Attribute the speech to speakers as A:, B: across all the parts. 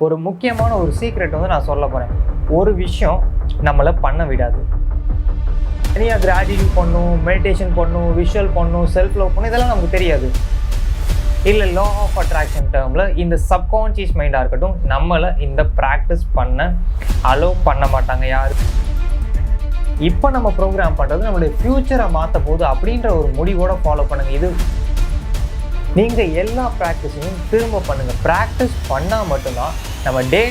A: ஒரு முக்கியமான ஒரு சீக்ரெட் வந்து நான் சொல்ல போகிறேன். ஒரு விஷயம் நம்மளை பண்ண விடாது. தனியாக கிராட்டிடியூட் பண்ணும், மெடிடேஷன் பண்ணும், விஷுவல் பண்ணும், செல்ஃப் லவ் பண்ணும், இதெல்லாம் நமக்கு தெரியாது. இல்லை லா ஆஃப் அட்ராக்ஷன் டேர்மில் இந்த சப்கான்ஷியஸ் மைண்டாக இருக்கட்டும் நம்மளை இந்த ப்ராக்டிஸ் பண்ண அலோவ் பண்ண மாட்டாங்க யார். இப்போ நம்ம ப்ரோக்ராம் பண்ணுறது நம்மளுடைய ஃப்யூச்சரை மாற்ற போகுது அப்படின்ற ஒரு முடிவோடு ஃபாலோ பண்ணுங்கள். இது நீங்கள் எல்லா ப்ராக்டிஸையும் திரும்ப பண்ணுங்கள். ப்ராக்டிஸ் பண்ணால் மட்டும்தான் நம்ம டே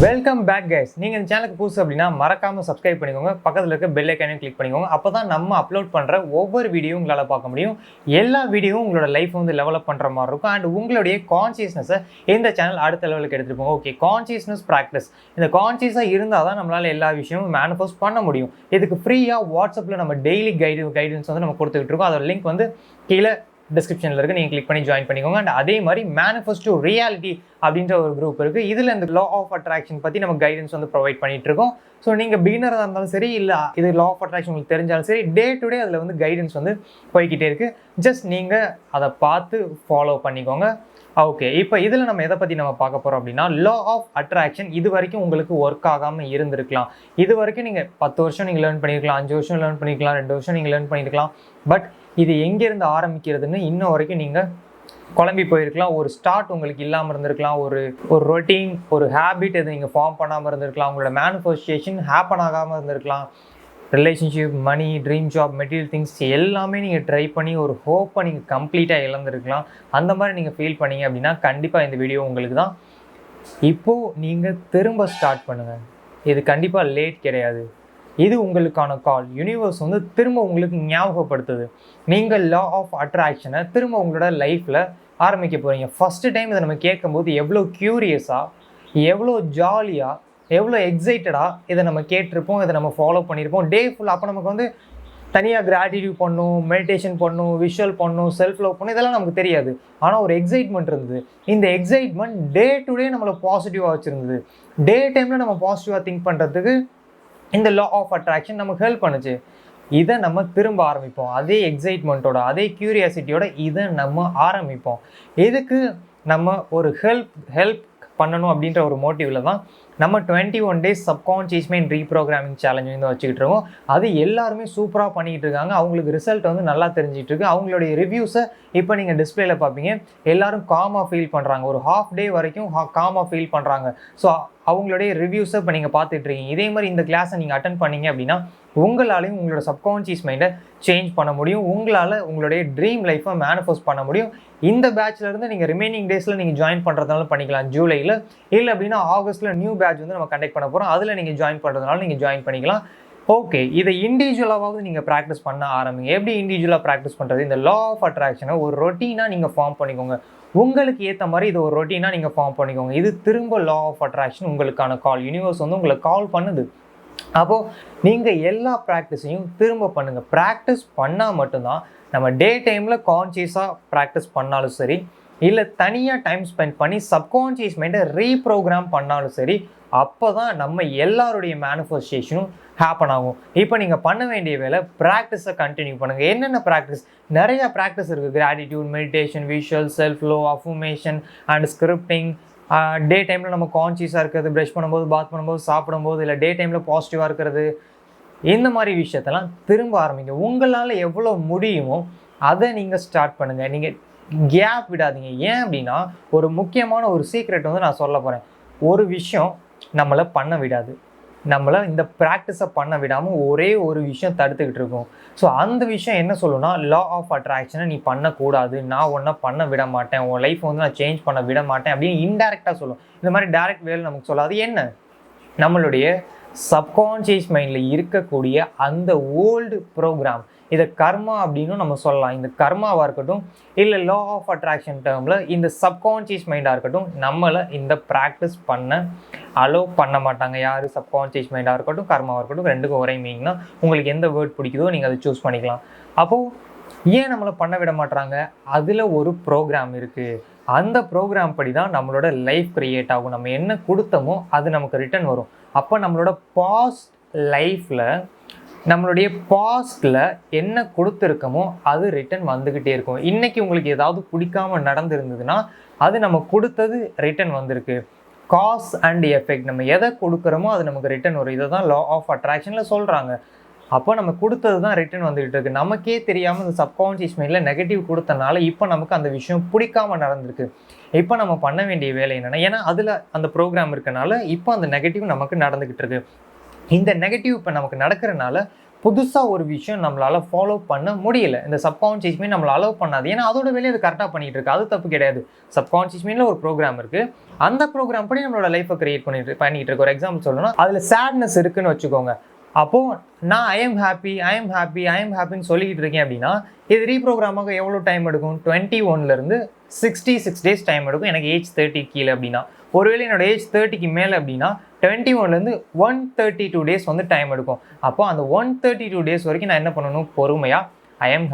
A: வெல்கம் பேக் கைஸ். நீங்கள் இந்த சேனலுக்கு புதுசு அப்படின்னா மறக்காமல் சப்ஸ்கிரைப் பண்ணிக்கோங்க. பக்கத்தில் இருக்க பெல் ஐக்கானையும் கிளிக் பண்ணிக்கோங்க. அப்போ தான் நம்ம அப்லோட் பண்ணுற ஒவ்வொரு வீடியோவும் உங்களால் பார்க்க முடியும். எல்லா வீடியோவும் உங்களோட லைஃப் வந்து டெவலப் பண்ணுற மாதிரி இருக்கும். அண்ட் உங்களுடைய கான்சியஸ்னஸை இந்த சேனல் அடுத்த லெவலுக்கு எடுத்துகிட்டு போங்க. Okay, consciousness practice. இந்த கான்சியஸாக இருந்தால் தான் நம்மளால் எல்லா விஷயமும் மேனிஃபெஸ்ட் பண்ண முடியும். இதுக்கு ஃப்ரீயாக வாட்ஸ்அப்பில் நம்ம டெய்லி கைடன்ஸ் வந்து நம்ம கொடுத்துக்கிட்டு இருக்கோம். அதோட லிங்க் வந்து கீழே டிஸ்கிரிப்ஷனில் இருக்குது, நீங்கள் கிளிக் பண்ணி ஜாயின் பண்ணிக்கோங்க. அண்ட் அதே மாதிரி மேனிஃபெஸ்டோ ரியாலிட்டி அப்படின்ற ஒரு குரூப் இருக்குது. இதில் இந்த லா ஆஃப் அட்ராக்ஷன் பற்றி நம்ம கைடன்ஸ் வந்து ப்ரொவைட் பண்ணிட்டு இருக்கோம். ஸோ நீங்கள் பிகினராக இருந்தாலும் சரி, இல்லை இது லா ஆஃப் அட்ராக்ஷன் உங்களுக்கு தெரிஞ்சாலும் சரி, டே டு டே அதில் வந்து கைடன்ஸ் வந்து போய்கிட்டே இருக்குது. ஜஸ்ட் நீங்கள் அதை பார்த்து ஃபாலோ பண்ணிக்கோங்க. ஓகே, இப்போ இதில் நம்ம எதை பற்றி நம்ம பார்க்க போகிறோம் அப்படின்னா, லா ஆஃப் அட்ராக்ஷன் இது வரைக்கும் உங்களுக்கு ஒர்க் ஆகாமல் இருந்திருக்கலாம். இது வரைக்கும் நீங்கள் 10 வருஷம் நீங்கள் லேர்ன் பண்ணியிருக்கலாம், 5 வருஷம் லேர்ன் பண்ணியிருக்கலாம், 2 வருஷம் நீங்கள் லேர்ன் பண்ணியிருக்கலாம். பட் இது எங்கேருந்து ஆரம்பிக்கிறதுன்னு இன்னும் வரைக்கும் நீங்கள் குழம்பி போயிருக்கலாம். ஒரு ஸ்டார்ட் உங்களுக்கு இல்லாமல் இருந்திருக்கலாம். ஒரு ரொட்டீன், ஒரு ஹேபிட் எது நீங்கள் ஃபார்ம் பண்ணாமல் இருந்திருக்கலாம். உங்களோட மேனிஃபெஸ்டேஷன் ஹேப்பன் ஆகாமல் இருந்திருக்கலாம். ரிலேஷன்ஷிப், மணி, ட்ரீம் ஜாப், மெட்டீரியல் திங்ஸ் எல்லாமே நீங்கள் ட்ரை பண்ணி ஒரு ஹோப்பை நீங்கள் கம்ப்ளீட்டாக இழந்திருக்கலாம். அந்த மாதிரி நீங்கள் ஃபீல் பண்ணீங்க அப்படின்னா கண்டிப்பாக இந்த வீடியோ உங்களுக்கு தான். இப்போது நீங்கள் திரும்ப ஸ்டார்ட் பண்ணுங்கள். இது கண்டிப்பாக லேட் கிடையாது. இது உங்களுக்கான கால். யூனிவர்ஸ் வந்து திரும்ப உங்களுக்கு ஞாபகப்படுத்துது. நீங்கள் லா ஆஃப் அட்ராக்ஷனை திரும்ப உங்களோட லைஃப்பில் ஆரம்பிக்க போகிறீங்க. ஃபஸ்ட்டு டைம் இதை நம்ம கேட்கும்போது எவ்வளோ க்யூரியஸாக, எவ்வளோ ஜாலியாக, எவ்வளோ எக்ஸைட்டடாக இதை நம்ம கேட்டிருப்போம், இதை நம்ம ஃபாலோ பண்ணியிருப்போம் டே ஃபுல். அப்போ நமக்கு வந்து தனியாக கிராட்டிடியூட் பண்ணும், மெடிடேஷன் பண்ணும், விஷுவல் பண்ணும், செல்ஃப் லவ் பண்ணும், இதெல்லாம் நமக்கு தெரியாது. ஆனால் ஒரு எக்ஸைட்மெண்ட் இருந்தது. இந்த எக்ஸைட்மெண்ட் டே டு டே நம்மளை பாசிட்டிவாக வச்சுருந்தது. டே டைமில் நம்ம பாசிட்டிவாக திங்க் பண்ணுறதுக்கு இந்த லா ஆஃப் அட்ராக்ஷன் நமக்கு ஹெல்ப் பண்ணுச்சு. இதை நம்ம திரும்ப ஆரம்பிப்போம். அதே எக்ஸைட்மெண்ட்டோட, அதே க்யூரியாசிட்டியோட இதை நம்ம ஆரம்பிப்போம். எதுக்கு நம்ம ஒரு ஹெல்ப் பண்ணணும் அப்படின்ற ஒரு மோட்டிவில் தான் நம்ம 21 days subconscious mind reprogramming challenge வந்து வச்சுக்கிட்டு இருக்கோம். அது எல்லாருமே சூப்பராக பண்ணிக்கிட்டு இருக்காங்க. அவங்களுக்கு ரிசல்ட் வந்து நல்லா தெரிஞ்சிட்டு இருக்கு. அவங்களுடைய ரிவ்யூஸை இப்போ நீங்கள் டிஸ்பிளேல பார்ப்பீங்க. எல்லாரும் காமாக ஃபீல் பண்ணுறாங்க. ஒரு ஹாஃப் டே வரைக்கும் காமாக ஃபீல் பண்ணுறாங்க. ஸோ அவங்களுடைய ரிவ்யூஸை இப்போ நீங்கள் பார்த்துட்டு இருக்கீங்க. இதே மாதிரி இந்த கிளாஸை நீங்கள் அட்டன் பண்ணீங்க அப்படின்னா உங்களாலையும் உங்களோட சப்கான்ஷியஸ் மைண்டை சேஞ்ச் பண்ண முடியும். உங்களால் உங்களுடைய ட்ரீம் லைஃப்பை மேனிஃபெஸ்ட் பண்ண முடியும். இந்த பேட்ச்லேருந்து நீங்கள் ரிமைனிங் டேஸில் நீங்கள் ஜாயின் பண்ணுறதுனால பண்ணிக்கலாம். ஜூலையில் இல்லை அப்படின்னா ஆகஸ்ட்டில் நியூ பேட்ச் வந்து நம்ம கண்டக்ட் பண்ண போகிறோம். அதில் நீங்கள் ஜாயின் பண்ணுறதுனால நீங்கள் ஜாயின் பண்ணிக்கலாம். ஓகே, இதை இண்டிவிஜுவலாவது நீங்கள் ப்ராக்டிஸ் பண்ண ஆரம்பிங்க. எப்படி இண்டிவிஜுவலாக ப்ராக்டிஸ் பண்ணுறது? இந்த லா ஆஃப் அட்ராக்ஷனை ஒரு ரொட்டீனாக நீங்கள் ஃபார்ம் பண்ணிக்கோங்க. உங்களுக்கு ஏற்ற மாதிரி இது ஒரு ரொட்டீனாக நீங்கள் ஃபார்ம் பண்ணிக்கோங்க. இது திரும்ப லா ஆஃப் அட்ராக்ஷன் உங்களுக்கான கால். யூனிவர்ஸ் வந்து உங்களை கால் பண்ணுது. அப்போது நீங்கள் எல்லா ப்ராக்டிஸையும் திரும்ப பண்ணுங்கள். ப்ராக்டிஸ் பண்ணால் மட்டும்தான் நம்ம டே டைமில் கான்ஷியஸாக ப்ராக்டிஸ் பண்ணாலும் சரி, இல்லை தனியாக டைம் ஸ்பெண்ட் பண்ணி சப்கான்ஷியஸ் மைண்டை ரீப்ரோக்ராம் பண்ணாலும் சரி, அப்போ தான் நம்ம எல்லாருடைய மேனிஃபெஸ்டேஷனும் ஹேப்பன் ஆகும். இப்போ நீங்கள் பண்ண வேண்டிய வேலை ப்ராக்டிஸை கண்டினியூ பண்ணுங்கள். என்னென்ன ப்ராக்டிஸ்? நிறையா ப்ராக்டிஸ் இருக்குது. Gratitude, meditation, visual, self love, affirmation and scripting. Day டைமில் நம்ம கான்ஷியஸாக இருக்கிறது, ப்ரஷ் பண்ணும்போது, பாத் பண்ணும்போது, சாப்பிடும்போது, இல்லை டே டைமில் பாசிட்டிவாக இருக்கிறது, இந்த மாதிரி விஷயத்தெல்லாம் திரும்ப ஆரம்பிங்க. உங்களால் எவ்வளோ முடியுமோ அதை நீங்கள் ஸ்டார்ட் பண்ணுங்கள். நீங்கள் கேப் விடாதீங்க. ஏன் அப்படின்னா ஒரு முக்கியமான ஒரு சீக்ரெட் வந்து நான் சொல்ல போகிறேன். ஒரு விஷயம் நம்மளை பண்ண விடாது. நம்மளை இந்த ப்ராக்டிஸை பண்ண விடாமல் ஒரே ஒரு விஷயம் தடுத்துக்கிட்டு இருக்கும். ஸோ அந்த விஷயம் என்ன சொல்லுன்னா, லா ஆஃப் அட்ராக்ஷனை நீ பண்ணக்கூடாது, நான் ஒன்றை பண்ண விட மாட்டேன், உன் லைஃப் வந்து நான் சேஞ்ச் பண்ண விட மாட்டேன் அப்படின்னு இன்டெரக்டாக சொல்லும். இந்த மாதிரி டைரக்ட் வேலை நமக்கு சொல்லாது. என்ன? நம்மளுடைய சப்கான்ஷியஸ் மைண்டில் இருக்கக்கூடிய அந்த ஓல்டு ப்ரோக்ராம், இதை கர்மா அப்படின்னு நம்ம சொல்லலாம். இந்த கர்மாவாக இருக்கட்டும், இல்லை லா ஆஃப் அட்ராக்ஷன் டேர்மில் இந்த சப்கான்ஷியஸ் மைண்டாக இருக்கட்டும், நம்மளை இந்த ப்ராக்டிஸ் பண்ண அலோவ் பண்ண மாட்டாங்க. யார்? சப்கான்ஷியஸ் மைண்டாக இருக்கட்டும், கர்மாவாக இருக்கட்டும், ரெண்டுக்கும் ஒரே மீனிங்னா உங்களுக்கு எந்த வேர்ட் பிடிக்குதோ நீங்கள் அதை சூஸ் பண்ணிக்கலாம். அப்போது ஏன் நம்மளை பண்ண விட மாட்டாங்க? அதில் ஒரு ப்ரோக்ராம் இருக்குது. அந்த ப்ரோக்ராம் படி தான் நம்மளோட லைஃப் கிரியேட் ஆகும். நம்ம என்ன கொடுத்தோமோ அது நமக்கு ரிட்டர்ன் வரும். அப்போ நம்மளோட பாஸ்ட் லைஃப்பில் நம்மளுடைய பாஸ்டில் என்ன கொடுத்துருக்கமோ அது ரிட்டன் வந்துக்கிட்டே இருக்கும். இன்றைக்கி உங்களுக்கு ஏதாவது பிடிக்காமல் நடந்துருந்ததுன்னா அது நம்ம கொடுத்தது ரிட்டன் வந்திருக்கு. காஸ் அண்ட் எஃபெக்ட், நம்ம எதை கொடுக்குறோமோ அது நமக்கு ரிட்டன் வரும். இதை தான் லா ஆஃப் அட்ராக்ஷனில் சொல்கிறாங்க. அப்போ நம்ம கொடுத்தது தான் ரிட்டன் வந்துகிட்டு இருக்கு. நமக்கே தெரியாமல் இந்த சப்கான்ஷியஸ் மைண்டில் நெகட்டிவ் கொடுத்தனால இப்போ நமக்கு அந்த விஷயம் பிடிக்காமல் நடந்திருக்கு. இப்போ நம்ம பண்ண வேண்டிய வேலை என்னென்னா, ஏன்னா அதில் அந்த ப்ரோக்ராம் இருக்கனால இப்போ அந்த நெகட்டிவ் நமக்கு நடந்துக்கிட்டு இருக்கு. இந்த நெகட்டிவ் இப்போ நமக்கு நடக்கிறனால புதுசாக ஒரு விஷயம் நம்மளால் ஃபாலோ பண்ண முடியல. இந்த சப்கான்ஷியஸ் மைண்ட் நம்மளை அலோவ் பண்ணாது. ஏன்னா அதோட வேலையை அது கரெக்டாக பண்ணிகிட்டு இருக்கு. அது தப்பு கிடையாது. சப்கான்ஷியஸ் மைண்டில் ஒரு ப்ரோக்ராம் இருக்குது. அந்த ப்ரோக்ராம் படி நம்மளோட லைஃப்பை கிரியேட் பண்ணிகிட்டு இருக்கு. ஒரு எக்ஸாம்பிள் சொல்லணும்னா, அதில் சேட்னஸ் இருக்குன்னு வச்சுக்கோங்க. அப்போது நான் ஐ எம் ஹாப்பின்னு சொல்லிக்கிட்டு இருக்கேன் அப்படின்னா இது ரீப்ரோக்ராமாக எவ்வளோ டைம் எடுக்கும்? 21லேருந்து 66 டேஸ் டைம் எடுக்கும். எனக்கு ஏஜ் 30 கீழே அப்படின்னா, ஒருவேளை என்னோட ஏஜ் 30க்கு மேலே அப்படின்னா 21லேருந்து 132 டேஸ் வந்து டைம் எடுக்கும். அப்போ அந்த 132 டேஸ் வரைக்கும் நான் என்ன பண்ணணும்? பொறுமையாக ஐ எம்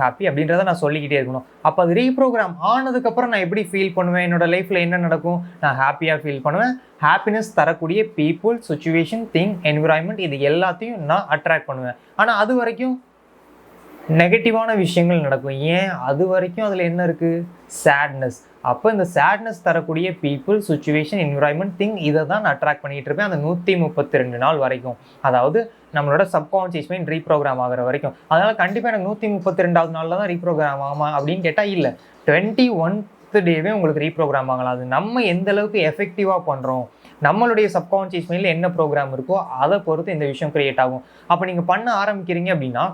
A: ஹாப்பி அப்படின்றத நான் சொல்லிக்கிட்டே இருக்கணும். அப்போ அது ரீப்ரோக்ராம் ஆனதுக்கப்புறம் நான் எப்படி ஃபீல் பண்ணுவேன்? என்னோடய லைஃப்பில் என்ன நடக்கும்? நான் ஹாப்பியாக ஃபீல் பண்ணுவேன். ஹாப்பினஸ் தரக்கூடிய பீப்புள், சுச்சுவேஷன், திங், என்விரான்மெண்ட் இது எல்லாத்தையும் நான் அட்ராக்ட் பண்ணுவேன். ஆனால் அது வரைக்கும் நெகட்டிவான விஷயங்கள் நடக்கும். ஏன்? அது வரைக்கும் அதில் என்ன இருக்குது? சேட்னஸ். அப்போ இந்த சேட்னஸ் தரக்கூடிய பீப்புள், சுச்சுவேஷன், என்விரான்மெண்ட், திங் இதை தான் நான் அட்ராக்ட் பண்ணிகிட்டு இருப்பேன் அந்த 132 நாள் வரைக்கும். அதாவது நம்மளோட சப்கான்ஷியஸ் மைண்ட் ரீப்ரோக்ராம் ஆகிற வரைக்கும். அதனால் கண்டிப்பாக எனக்கு 132வது நாளில் தான் ரீப்ரோக்ராம் ஆகுமா அப்படின்னு கேட்டால் இல்லை. 21th டேவே உங்களுக்கு ரீப்ரோக்ராம் ஆகலாம். அது நம்ம எந்த அளவுக்கு எஃபெக்டிவாக பண்ணுறோம், நம்மளுடைய சப்கான்ஷியஸ் மைண்டில் என்ன ப்ரோக்ராம் இருக்கோ அதை பொறுத்து இந்த விஷயம் கிரியேட் ஆகும். அப்போ நீங்கள் பண்ண ஆரம்பிக்கிறீங்க அப்படின்னா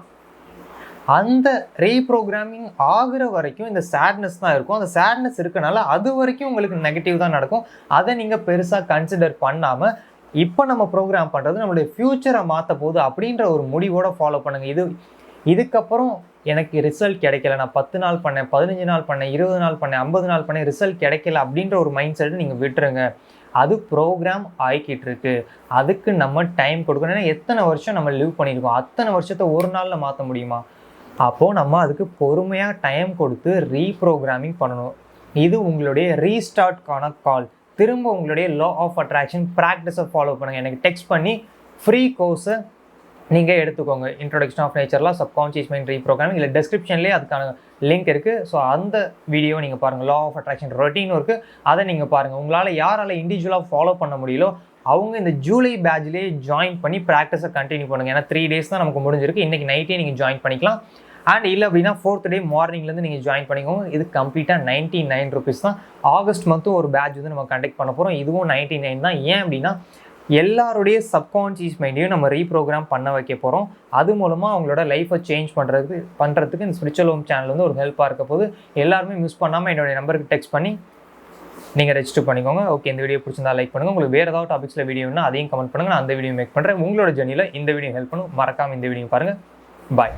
A: அந்த ரீப்ரோக்ராமிங் ஆகிற வரைக்கும் இந்த சேட்னஸ் தான் இருக்கும். அந்த சேட்னஸ் இருக்கனால அது வரைக்கும் உங்களுக்கு நெகட்டிவ் தான் நடக்கும். அதை நீங்கள் பெருசாக கன்சிடர் பண்ணாமல் இப்போ நம்ம ப்ரோக்ராம் பண்ணுறது நம்மளுடைய ஃப்யூச்சரை மாற்ற போகுது அப்படின்ற ஒரு முடிவோடு ஃபாலோ பண்ணுங்கள். இதுக்கப்புறம் எனக்கு ரிசல்ட் கிடைக்கல, நான் 10 நாள் பண்ணேன், 15 நாள் பண்ணேன், 20 நாள் பண்ணேன், 50 நாள் பண்ணேன், ரிசல்ட் கிடைக்கல அப்படின்ற ஒரு மைண்ட் செட்டை நீங்கள் விட்டுருங்க. அது ப்ரோக்ராம் ஆகிக்கிட்டு இருக்கு. அதுக்கு நம்ம டைம் கொடுக்கணும். ஏன்னா எத்தனை வருஷம் நம்ம லிவ் பண்ணியிருக்கோம், அத்தனை வருஷத்தை ஒரு நாளில் மாற்ற முடியுமா? அப்போது நம்ம அதுக்கு பொறுமையாக டைம் கொடுத்து ரீப்ரோக்ராமிங் பண்ணணும். இது உங்களுடைய ரீஸ்டார்ட்கான கால். திரும்ப உங்களுடைய லா ஆஃப் அட்ராக்ஷன் ப்ராக்டிஸை ஃபாலோ பண்ணுங்கள். எனக்கு டெக்ஸ்ட் பண்ணி ஃப்ரீ கோர்ஸை நீங்கள் எடுத்துக்கோங்க. இன்ட்ரோடக்ஷன் ஆஃப் நேச்சர்லாம் சப்கான்ஷியஸ் மைண்ட் ரீப்ரோக்ராமிங். இல்லை டிஸ்கிரிப்ஷன்லேயே அதுக்கான லிங்க் இருக்குது. ஸோ அந்த வீடியோவை நீங்கள் பாருங்கள். லா ஆஃப் அட்ராக்ஷன் ரொட்டீனும் இருக்குது, அதை நீங்கள் பாருங்கள். உங்களால் யாரால் இண்டிவிஜுவலாக ஃபாலோ பண்ண முடியலோ அவங்க இந்த ஜூலை பேட்ச்லேயே ஜாயின் பண்ணி ப்ராக்டிஸை கண்டினியூ பண்ணுங்கள். ஏன்னா 3 டேஸ் தான் நமக்கு முடிஞ்சிருக்கு. இன்றைக்கி நைட்டே நீங்கள் ஜாயின் பண்ணிக்கலாம். அண்ட் இல்லை அப்படின்னா 4th டே மார்னிங்லேருந்து நீங்கள் ஜாயின் பண்ணிக்கோங்க. இது கம்ப்ளீட்டாக 99 ருபீஸ் தான். ஆகஸ்ட் மந்த்தும் ஒரு பேட்ச் வந்து நம்ம கண்டக்ட் பண்ண போகிறோம். இதுவும் 99 தான். ஏன் அப்படின்னா எல்லாருடைய சப்கான்ஷியஸ் மைண்டையும் நம்ம ரீப்ரோக்ராம் பண்ண வைக்க போகிறோம். அது மூலமாக அவங்களோட லைஃப்பை சேஞ்ச் பண்ணுறதுக்கு இந்த ஸ்பிரிச்சுவல் ஹோம் சேனல் வந்து ஒரு ஹெல்ப்பாக இருக்க போது. எல்லாருமே மிஸ் பண்ணாமல் என்னுடைய நம்பருக்கு டெக்ஸ்ட் பண்ணி நீங்கள் ரெஜிஸ்டர் பண்ணிக்கோங்க. ஓகே, இந்த வீடியோ பிடிச்சிருந்தா லைக் பண்ணுங்கள். உங்களுக்கு வேறு ஏதாவது டாபிக்ஸில் வீடியோன்னா அதையும் கமெண்ட் பண்ணுங்கள். நான் அந்த வீடியோ மேக் பண்ணுறேன். உங்களோட ஜர்னியில் இந்த வீடியோ ஹெல்ப் பண்ணும். மறக்காமல் இந்த வீடியோ பாருங்கள். பாய்.